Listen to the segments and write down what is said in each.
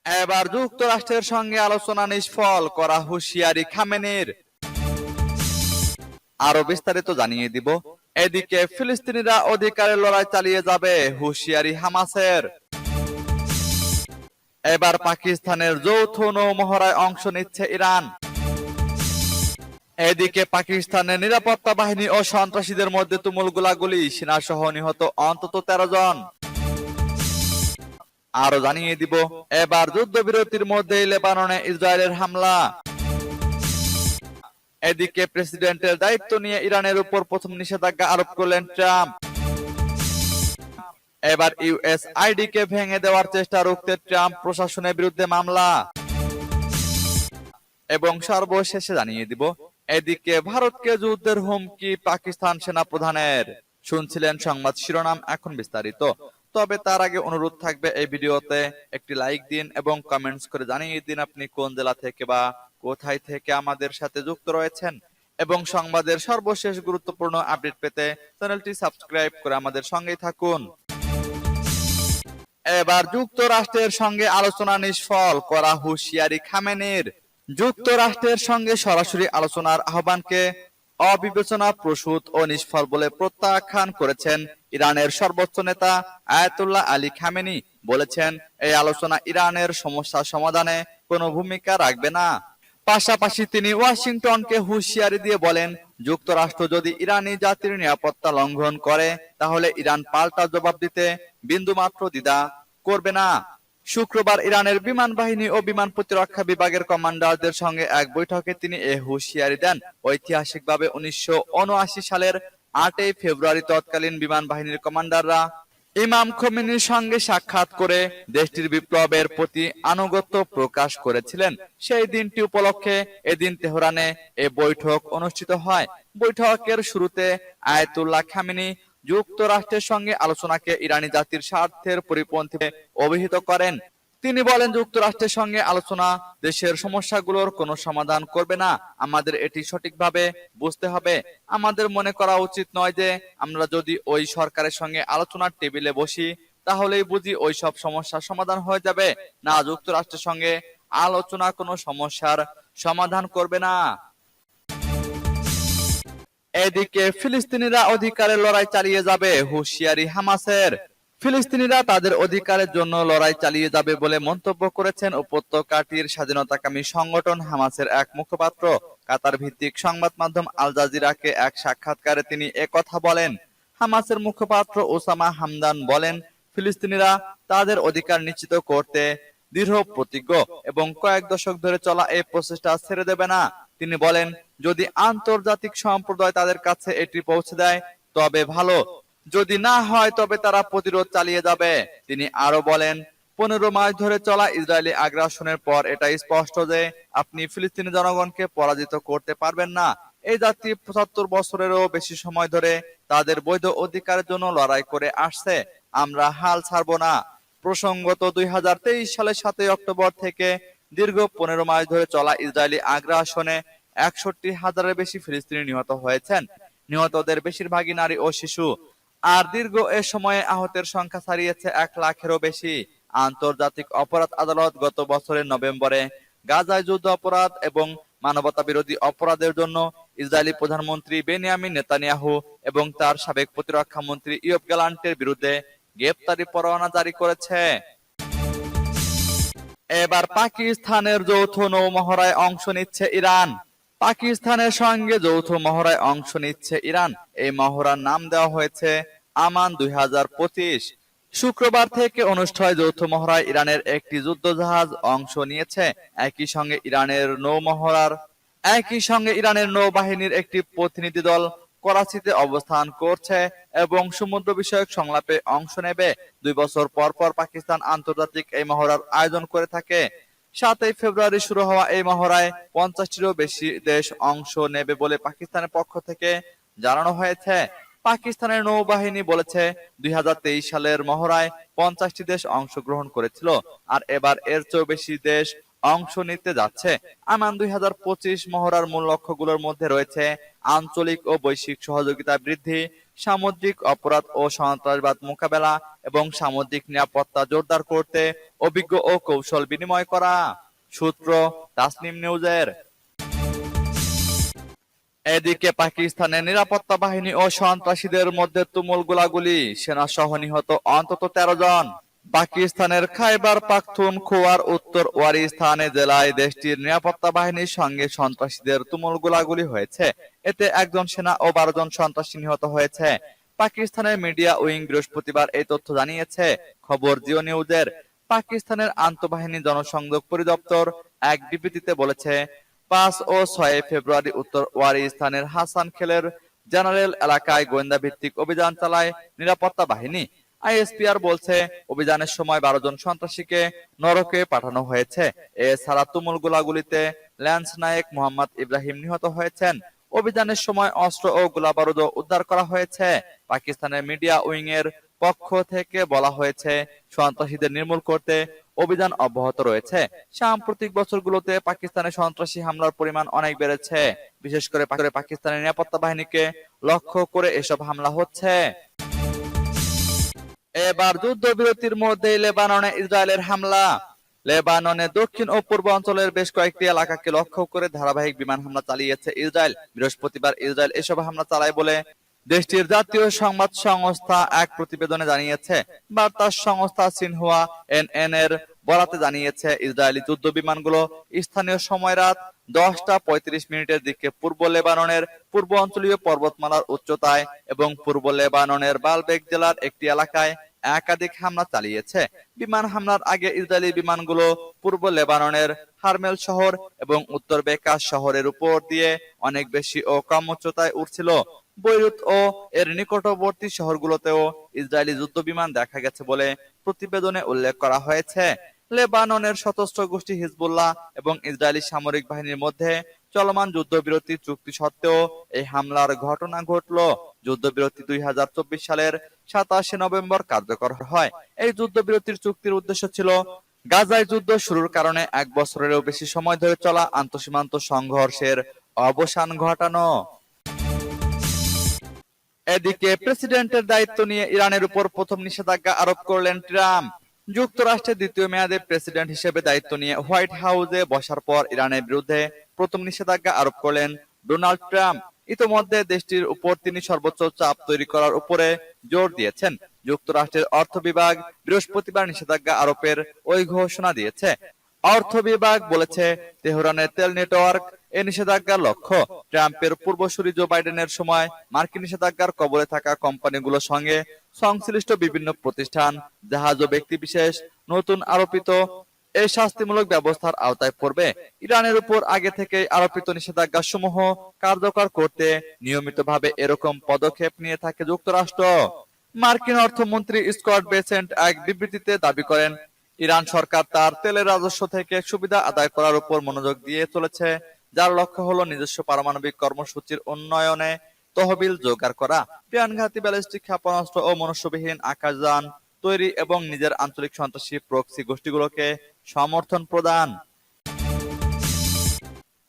এবার যুক্তরাষ্ট্রের সঙ্গে আলোচনা নিষ্ফল করা হুঁশিয়ারি খামেনির। আরো বিস্তারিত জানিয়ে দিব। এদিকে ফিলিস্তিনিরা অধিকারের লড়াই চালিয়ে যাবে, হুঁশিয়ারি হামাসের। এবার পাকিস্তানের যৌথ নৌমহড়ায় অংশ নিচ্ছে ইরান। এদিকে পাকিস্তানের নিরাপত্তা বাহিনী ও সন্ত্রাসীদের মধ্যে তুমুল গোলাগুলি, সেনাসহ নিহত অন্তত 13 জন। আরো জানিয়ে দিব, এবার যুদ্ধবিরতির মধ্যেই লেবাননে ইসরায়েলের হামলা। এদিকে প্রেসিডেন্টের দায়িত্ব নিয়ে ইরানের উপর প্রথম নিষেধাজ্ঞা আরোপ করলেন ট্রাম্প। এবার ইউএসআইডি কে ভেঙে দেওয়ার চেষ্টা রুখতে ট্রাম্প প্রশাসনের বিরুদ্ধে মামলা। এবং সর্বশেষে জানিয়ে দিব, এদিকে ভারতকে যুদ্ধের হুমকি পাকিস্তান সেনা প্রধানের। শুনছিলেন সংবাদ শিরোনাম, এখন বিস্তারিত। তবে তার আগে অনুরোধ থাকবে, এই ভিডিওতে একটি লাইক দিন এবং কমেন্টস করে জানিয়ে দিন আপনি কোন জেলা থেকে বা কোথায় থেকে আমাদের সাথে যুক্ত রয়েছেন। এবং সংবাদের সর্বশেষ গুরুত্বপূর্ণ আপডেট পেতে চ্যানেলটি সাবস্ক্রাইব করে আমাদের সঙ্গেই থাকুন। এবার যুক্তরাষ্ট্রের সঙ্গে আলোচনা নিষ্ফল করা হুঁশিয়ারি খামেনির। যুক্তরাষ্ট্রের সঙ্গে সরাসরি আলোচনার আহ্বানকে অবিবেচনা প্রসূত ও নিষ্ফল বলে প্রত্যাখ্যান করেছেন ইরানের সর্বোচ্চ নেতা আয়াতুল্লাহ আলী খামেনি। বলেছেন, এই আলোচনা ইরানের সমস্যা সমাধানে কোনো ভূমিকা রাখবে না। পাশাপাশি তিনি ওয়াশিংটনকে হুঁশিয়ারি দিয়ে বলেন, যুক্তরাষ্ট্র যদি ইরানি জাতির নিরাপত্তা লঙ্ঘন করে তাহলে ইরান পাল্টা জবাব দিতে বিন্দুমাত্র দ্বিধা করবে না। শুক্রবার ইরানের বিমান বাহিনী ও বিমান প্রতিরক্ষা বিভাগের কমান্ডারদের সঙ্গে এক বৈঠকে তিনি এ হুঁশিয়ারি দেন। ঐতিহাসিকভাবে 1979 সালের 8 ফেব্রুয়ারি তৎকালীন বিমান বাহিনীর কমান্ডাররা ইমাম খোমেনির সঙ্গে সাক্ষাৎ করে দেশটির বিপ্লবের প্রতি আনুগত্য প্রকাশ করেছিলেন। সেই দিনটি উপলক্ষে এদিন তেহরানে এ বৈঠক অনুষ্ঠিত হয়। বৈঠকের শুরুতে আয়াতুল্লাহ খামেনি যুক্তরাষ্ট্রের সঙ্গে আলোচনাকে ইরানি জাতির স্বার্থের পরিপন্থী অভিহিত করেন। তিনি বলেন, যুক্তরাষ্ট্রের সঙ্গে আলোচনা দেশের সমস্যাগুলোর কোনো সমাধান করবে না। আমাদের এটি সঠিকভাবে বুঝতে হবে। আমাদের মনে করা উচিত নয় যে আমরা যদি ওই সরকারের সঙ্গে আলোচনার টেবিলে বসি তাহলেই বুঝি ওই সব সমস্যার সমাধান হয়ে যাবে। না, যুক্তরাষ্ট্রের সঙ্গে আলোচনা কোনো সমস্যার সমাধান করবে না। এদিকে ফিলিস্তিনিরা অধিকারের লড়াই চালিয়ে যাবে, হুঁশিয়ারি হামাসের। ফিলিস্তিনিরা তাদের অধিকারের জন্য লড়াই চালিয়ে যাবে বলে মন্তব্য করেছেন উপত্যকাটির স্বাধীনতাকামী সংগঠন হামাসের এক মুখপাত্র। কাতার ভিত্তিক সংবাদ মাধ্যম আল জাজিরাকে এক সাক্ষাৎকারে তিনি একথা বলেন। হামাসের মুখপাত্র ওসামা হামদান বলেন, ফিলিস্তিনিরা তাদের অধিকার নিশ্চিত করতে দৃঢ় প্রতিজ্ঞ এবং কয়েক দশক ধরে চলা এই প্রচেষ্টা ছেড়ে দেবে না। তিনি বলেন, যদি আন্তর্জাতিক সম্প্রদায় তাদের কাছে এটি পৌঁছে দেয় তবে ভালো, যদি না হয় তবে তারা প্রতিরোধ চালিয়ে যাবে। তিনি আরো বলেন, 15 মাস ধরে চলা ইসরায়েলি আগ্রাসনের পর এটা স্পষ্ট যে আপনি ফিলিস্তিনি জনগণকে পরাজিত করতে পারবেন না। এই জাতি 75 বছরেরও বেশি সময় ধরে তাদের বৈধ অধিকারের জন্য লড়াই করে আসছে। আমরা হাল ছাড়বো না। প্রসঙ্গত 2023 সালের 7 অক্টোবর থেকে দীর্ঘ 15 মাস ধরে চলা ইসরায়েলি আগ্রাসনে 61,000-এর বেশি ফিলিস্তিনি নিহত হয়েছেন। নিহতদের বেশিরভাগই নারী ও শিশু। আর দীর্ঘ এ সময়ে আহতের সংখ্যা ছাড়িয়েছে 1 লাখেরও বেশি। আন্তর্জাতিক অপরাধ আদালত গত বছরের নভেম্বরে গাজায় যুদ্ধ অপরাধ এবং মানবতা বিরোধী অপরাধের জন্য ইসরায়েলি প্রধানমন্ত্রী বেনিয়ামিন নেতানিয়াহু এবং তার সাবেক প্রতিরক্ষা মন্ত্রী ইয়োব গ্যালান্টের বিরুদ্ধে গ্রেপ্তারি পরোয়ানা জারি করেছে। এবার পাকিস্তানের যৌথ নৌমহড়ায় অংশ নিচ্ছে ইরান। পাকিস্তানের সঙ্গে যৌথ মহড়ায় অংশ নিচ্ছে ইরান। এই মহড়ার নাম দেওয়া হয়েছে আমান 2025। শুক্রবার থেকে অনুষ্ঠিত যৌথ মহড়ায় ইরানের একটি যুদ্ধজাহাজ অংশ নিয়েছে। একই সঙ্গে ইরানের নৌবাহিনীর একটি প্রতিনিধি দল করাচিতে অবস্থান করছে এবং সমুদ্র বিষয়ক সংলাপে অংশ নেবে। 2 বছর পর পর পাকিস্তান আন্তর্জাতিক এই মহড়ার আয়োজন করে থাকে। 7 ফেব্রুয়ারি শুরু হওয়া এই মহড়ায় 50টিরও বেশি দেশ অংশ নেবে বলে পাকিস্তানের পক্ষ থেকে জানানো হয়েছে। পাকিস্তানের নৌবাহিনী বলেছে, 2023 সালের মহড়ায় 50টি দেশ অংশগ্রহণ করেছিল, আর এবার এর চেয়েও বেশি দেশ অংশ নিতে যাচ্ছে। আমান 2025 মহড়ার মূল লক্ষ্যগুলোর মধ্যে রয়েছে আঞ্চলিক ও বৈশ্বিক সহযোগিতা বৃদ্ধি, সামুদ্রিক অপরাধ ও সন্ত্রাসবাদ মোকাবেলা এবং সামুদ্রিক নিরাপত্তা জোরদার করতে অভিজ্ঞ ও কৌশল বিনিময় করা। সূত্র তাসনিম নিউজের। এদিকে পাকিস্তানের নিরাপত্তা বাহিনী ও সন্ত্রাসীদের মধ্যে তুমুল গোলাগুলি, সেনা সহ নিহত অন্তত 13 জন। পাকিস্তানের খাইবার পাখতুনখোয়ার উত্তর ওয়ারিস্তানে জেলায় দেশটির নিরাপত্তা বাহিনীর সঙ্গে সন্ত্রাসীদের তুমুল গোলাগুলি হয়েছে। এতে একজন সেনা ও 12 জন সন্ত্রাসী নিহত হয়েছে। পাকিস্তানের মিডিয়া উইং বৃহস্পতিবার এই তথ্য জানিয়েছে। খবর জিও নিউজের। পাকিস্তানের আন্তঃবাহিনী জনসংযোগ পরিদপ্তর এক বিবৃতিতে বলেছে, 5 ও 6 ফেব্রুয়ারি উত্তর ওয়ারিস্তানের হাসান খেলের জেনারেল এলাকায় গোয়েন্দা ভিত্তিক অভিযান চালায় নিরাপত্তা বাহিনী। আইএসপিআর বলছে, অভিযানের সময় 12 জন সন্ত্রাসীকে নরকে পাঠানো হয়েছে। এছাড়া তুমুল গোলাগুলিতে ল্যান্স নায়েক মোহাম্মদ ইব্রাহিম নিহত হয়েছেন। অভিযানের সময় অস্ত্র ও গোলাবারুদও উদ্ধার করা হয়েছে। পাকিস্তানের মিডিয়া উইং এর পক্ষ থেকে বলা হয়েছে, সন্ত্রাসীদের নির্মূল করতে অভিযান অব্যাহত রয়েছে। সাম্প্রতিক বছরগুলোতে পাকিস্তানের সন্ত্রাসী হামলার পরিমাণ অনেক বেড়েছে। বিশেষ করে পাকিস্তানের নিরাপত্তা বাহিনীকে লক্ষ্য করে এসব হামলা হচ্ছে। এবার যুদ্ধবিরতির মধ্যেই লেবাননে ইসরায়েলের হামলা। লেবাননের দক্ষিণ ও পূর্ব অঞ্চলের বেশ কয়েকটি এলাকাকে লক্ষ্য করে ধারাবাহিক বিমান হামলা চালিয়েছে ইসরায়েল। বৃহস্পতিবার ইসরায়েল এসব হামলা চালায় বলে দেশটির জাতীয় সংবাদ সংস্থা এক প্রতিবেদনে জানিয়েছে। বার্তা সংস্থা সিনহুয়া এনএন এর বরাতে জানিয়েছে, ইসরায়েলি যুদ্ধ বিমানগুলো স্থানীয় সময় রাত 10টা 35 দিকে পূর্ব লেবাননের পূর্ব অঞ্চলীয় পর্বতমালার উচ্চতায় এবং পূর্ব লেবাননের বালবেক জেলার একটি এলাকায় একাধিক হামলা চালিয়েছে। বিমান হামলার আগে ইসরায়েলি বিমানগুলো পূর্ব লেবাননের হারমেল শহর এবং উত্তর বেকাস শহরের উপর দিয়ে অনেক বেশি ও কম উচ্চতায় উঠছিল। বৈরুত ও এর নিকটবর্তী শহরগুলোতেও ইসরায়েলি যুদ্ধ বিমান দেখা গেছে বলে প্রতিবেদনে উল্লেখ করা হয়েছে। লেবাননের সশস্ত্র গোষ্ঠী হিজবুল্লাহ এবং ইসরায়েলি সামরিক বাহিনীর মধ্যে চলমান যুদ্ধবিরতি চুক্তি সত্ত্বেও এই হামলার ঘটনা ঘটল। যুদ্ধবিরতি 2024 সালের 27 নভেম্বর কার্যকর হয়। এই যুদ্ধবিরতির চুক্তির উদ্দেশ্য ছিল গাজায় যুদ্ধ শুরুর কারণে 1 বছরেরও বেশি সময় ধরে চলা আন্তঃসীমান্ত সংঘর্ষের অবসান ঘটানো। এদিকে প্রেসিডেন্টের দায়িত্ব নিয়ে ইরানের উপর প্রথম নিষেধাজ্ঞা আরোপ করলেন ট্রাম্প। যুক্তরাষ্ট্রের দ্বিতীয় মেয়াদে প্রেসিডেন্ট হিসেবে দায়িত্ব নিয়ে হোয়াইট হাউসে বসার পর ইরানের বিরুদ্ধে প্রথম নিষেধাজ্ঞা আরোপ করলেন ডোনাল্ড ট্রাম্প। ইতোমধ্যে দেশটির উপর তিনি সর্বোচ্চ চাপ তৈরি করার উপরে জোর দিয়েছেন। যুক্তরাষ্ট্রের অর্থ বিভাগ বৃহস্পতিবার নিষেধাজ্ঞা আরোপের ওই ঘোষণা দিয়েছে। অর্থ বিভাগ বলেছে, তেহরানের তেল নেটওয়ার্ক এই নিষেধাজ্ঞার লক্ষ্য। ট্রাম্পের পূর্বসূরি জো বাইডেনের সময় মার্কিন নিষেধাজ্ঞার কবলে থাকা কোম্পানিগুলোর সঙ্গে সংশ্লিষ্ট বিভিন্ন প্রতিষ্ঠান, জাহাজ ও ব্যক্তিবিশেষ নতুন আরোপিত এই শাস্তিমূলক ব্যবস্থার আওতায় পড়বে। ইরানের উপর আগে থেকে আরোপিত নিষেধাজ্ঞা সমূহ কার্যকর করতে নিয়মিতভাবে এরকম পদক্ষেপ নিয়ে থাকে যুক্তরাষ্ট্র। মার্কিন অর্থমন্ত্রী স্কট বেসেন্ট এক বিবৃতিতে দাবি করেন, ইরান সরকার তার তেলের রাজস্ব থেকে সুবিধা আদায় করার উপর মনোযোগ দিয়ে চলেছে, যার লক্ষ্য হলো নিজস্ব পারমাণবিক কর্মসূচির উন্নয়নে তহবিল জোগাড় করা, প্রাণঘাতী ব্যালিস্টিক ক্ষেপণাস্ত্র ও মনুষ্যবিহীন আকাশযান তৈরি এবং নিজের আঞ্চলিক সন্ত্রাসী প্রক্সি গোষ্ঠীগুলোকে সমর্থন প্রদান।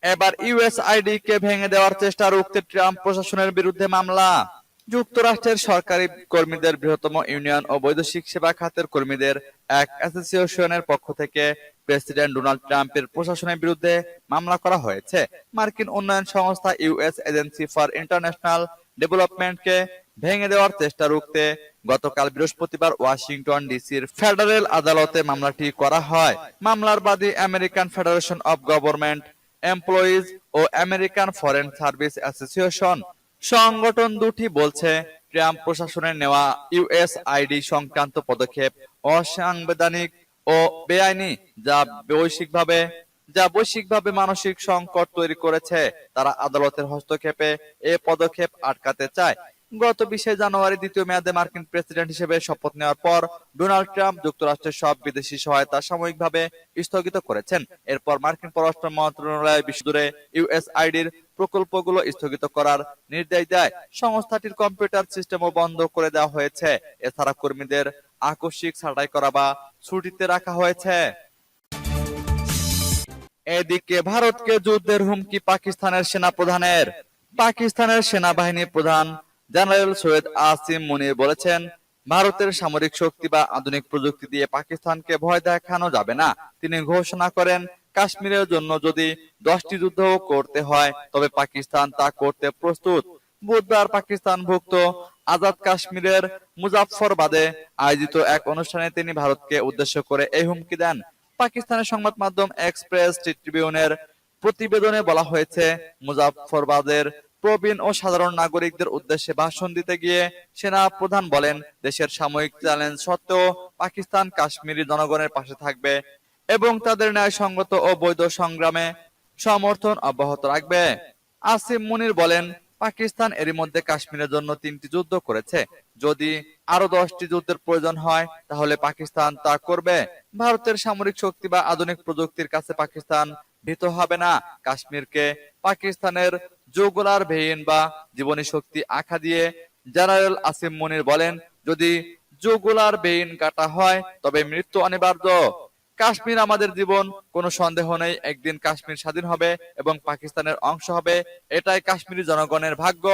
এবার ইউএসআইডি কে ভেঙে দেওয়ার চেষ্টা রুখতে ট্রাম্প প্রশাসনের বিরুদ্ধে মামলা। যুক্তরাষ্ট্রের সরকারি কর্মীদের বৃহত্তম ইউনিয়ন ও বৈদেশিক সেবা খাতের কর্মীদের এক অ্যাসোসিয়েশনের পক্ষ থেকে প্রেসিডেন্ট ডোনাল্ড ট্রাম্পের প্রশাসনের বিরুদ্ধে মামলা করা হয়েছে। মার্কিন উন্নয়ন সংস্থা ইউএস এজেন্সি ফর ইন্টারন্যাশনাল ডেভেলপমেন্টকে ভেঙে দেওয়ার চেষ্টা রুখতে গতকাল বৃহস্পতিবার ওয়াশিংটন ডিসির ফেডারেল আদালতে মামলাটি করা হয়। মামলার বাদী American Federation of Government Employees ও আমেরিকান ফরেন সার্ভিস অ্যাসোসিয়েশন। সংগঠন দুটি বলছে, ট্রাম্প প্রশাসনের নেওয়া ইউএসআইডি সংক্রান্ত পদক্ষেপ অসাংবিধানিক ও বেআইনি, যা বৈশ্বিকভাবে মানসিক সংকট তৈরি করেছে। তারা আদালতের হস্তক্ষেপে এ পদক্ষেপ আটকাতে চায়। গত 20 জানুয়ারি দ্বিতীয় মেয়াদে মার্কিন প্রেসিডেন্ট হিসেবে শপথ নেওয়ার পর ডোনাল্ড ট্রাম্প যুক্তরাষ্ট্রের সব বিদেশি সহায়তা সাময়িকভাবে স্থগিত করেছেন। এরপর মার্কিন পররাষ্ট্র মন্ত্রণালয় বিশ্বজুড়ে ইউএসআইডির প্রকল্পগুলো স্থগিত করার নির্দেশ দেয়। সংস্থাটির কম্পিউটার সিস্টেমও বন্ধ করে দেওয়া হয়েছে। এছাড়া কর্মীদের আকস্মিক ছাঁটাই করা বা ছুটিতে রাখা হয়েছে। এদিকে ভারতকে যুদ্ধের হুমকি পাকিস্তানের সেনাপ্রধানের। পাকিস্তানের সেনাবাহিনী প্রধান জেনারেল সৈয়দ আসিম মুনির বলেছেন, ভারতের সামরিক শক্তি বা আধুনিক প্রযুক্তি দিয়ে পাকিস্তানকে ভয় দেখানো যাবে না। তিনি ঘোষণা করেন, কাশ্মীরের জন্য যদি 10টি যুদ্ধ করতে হয় তবে পাকিস্তান তা করতে প্রস্তুত। বুধবার পাকিস্তানভুক্ত আজাদ কাশ্মীরের মুজাফফরবাদে আয়োজিত এক অনুষ্ঠানে তিনি ভারতকে উদ্দেশ্য করে এই হুমকি দেন। পাকিস্তানের সংবাদ মাধ্যম এক্সপ্রেস ট্রিবিউনের প্রতিবেদনে বলা হয়েছে, মুজাফফরবাদের প্রবীণ ও সাধারণ নাগরিকদের উদ্দেশ্যে ভাষণ দিতে গিয়ে সেনা প্রধান বলেন, দেশের সাময়িক চ্যালেঞ্জ সত্ত্বেও পাকিস্তান কাশ্মীরি জনগণের পাশে থাকবে এবং তাদের ন্যায়সঙ্গত ও বৈধ সংগ্রামে সমর্থন অব্যাহত রাখবে। আসিম মুনির বলেন, পাকিস্তান এরই মধ্যে কাশ্মীরের জন্য 3টি যুদ্ধ করেছে। যদি আরো 10টি যুদ্ধের প্রয়োজন হয় তাহলে পাকিস্তান তা করবে। ভারতের সামরিক শক্তি বা আধুনিক প্রযুক্তির কাছে পাকিস্তান ভীত হবে না। কাশ্মীরকে পাকিস্তানের জুগুলার ভেইন বা জীবনী শক্তি আখ্যা দিয়ে জেনারেল আসিম মুনির বলেন, যদি জুগুলার ভেইন কাটা হয় তবে মৃত্যু অনিবার্য। কাশ্মীর আমাদের জীবন, কোনো সন্দেহ নেই একদিন কাশ্মীর স্বাধীন হবে এবং পাকিস্তানের অংশ হবে, এটাই কাশ্মীরি জনগণের ভাগ্য।